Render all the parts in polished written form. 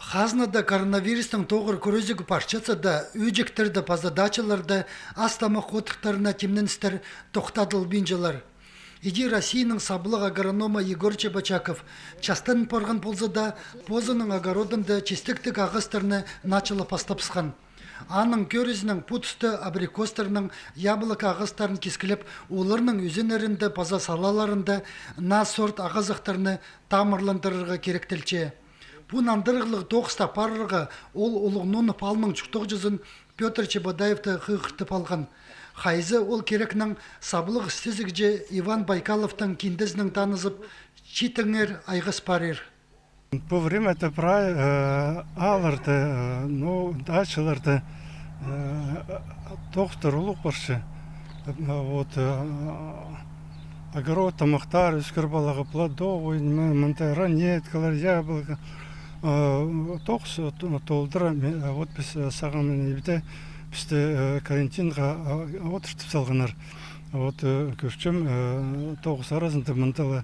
Хазнада коронавирустың тоғыр көрезігі парчасы да үйжіктерді пазадачыларды астамы қотықтарына темненістер тоқтадыл бинжалар. Иди Россияның сабылық агронома Егор Чебачаков частан порған ползада позының огородында чистіктік ағыстарны началы пастапсқан. Аның көрізінің пұтысты абрикостарының яблық ағыстарын кескіліп, оларының үзенерінде паза салаларында на сорт ағызықтарны тамырландырырға керектелче. Пунандырғылық тоқыста парырға ол ұлығнуны палмың чүктіқ жүзін Петр Чебадаевты қиғыртып алған. Хайзы ол керекнің сабылық істезігже Иван Байкаловтың киндізінің танызып, читіңер айғыз парыр. По время это алырды, дачаларды тоқтар ұлық баршы. Огород, тамақтар, үскірбалығы, плодовый, ранеткалар, яблоко. Тоқс толдыра, біз сағамын ебіде бізді карантинға отыртып салғанар. Көпшім тоқс арасында мұндалы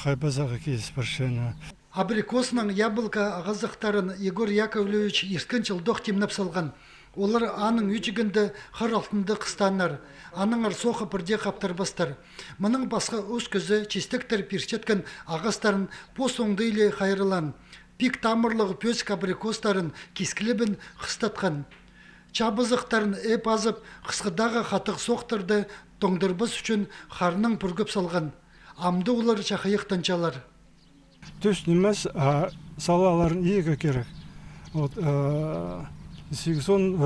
хайбазаға кейс баршыны. Абрикосның яблоко ағызықтарын Егор Яковлевич ескінчіл доқтемнап салған. Олар аның үчігінді қыр алтынды қыстанар, аныңар соқы бірде қаптарбастар. Мұның басқа өз көзі чистіктер перчеткен ағыстарын пос оңдайлы қайрылан. Пик тамырлығы пөсік абрикостарын кескілебін қыстатқан. Чабызықтарын әп азып, қысқыдағы қатық соқтырды тоңдырбыз үшін қарының бүргіп салған. Амды олар чақайықтанчалар. Түс немес салаларын егі керек. Сексон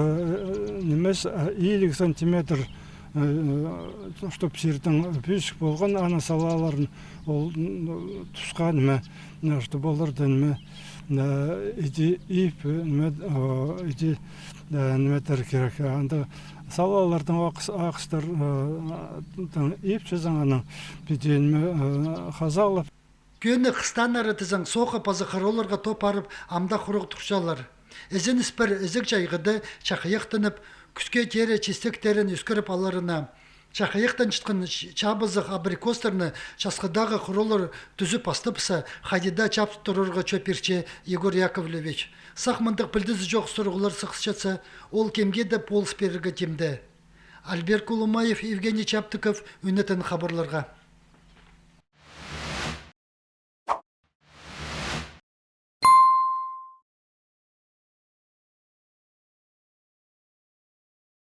немес 50 сантиметр чтоб жердің пүйшік болған ана салаларын тұсқа неме, чтоб оларды неме, иди ip, иди неметер керек. Салалардың ақыстар ip жазаңаның беден қазалып. Күйені қыстан әрітізің соқы пазы қыроларға топарып амда құрық тұршалар. Әзін іспір әзік жайғыды чақайықтынып, күске тері чистектерін үскіріп аларына. Чақайықтан шытқын чабызық абрикостарны часқыдағы құролыр түзіп астыпса, қадида чап тұрырға чөперче Егор Яковлевич. Сақмындық білдізі жоқ сұрғылар сықсчатса, ол кемге де полыс берігі темді. Альберт Кулумаев, Евгений Чаптыков, үнетін хабарларға.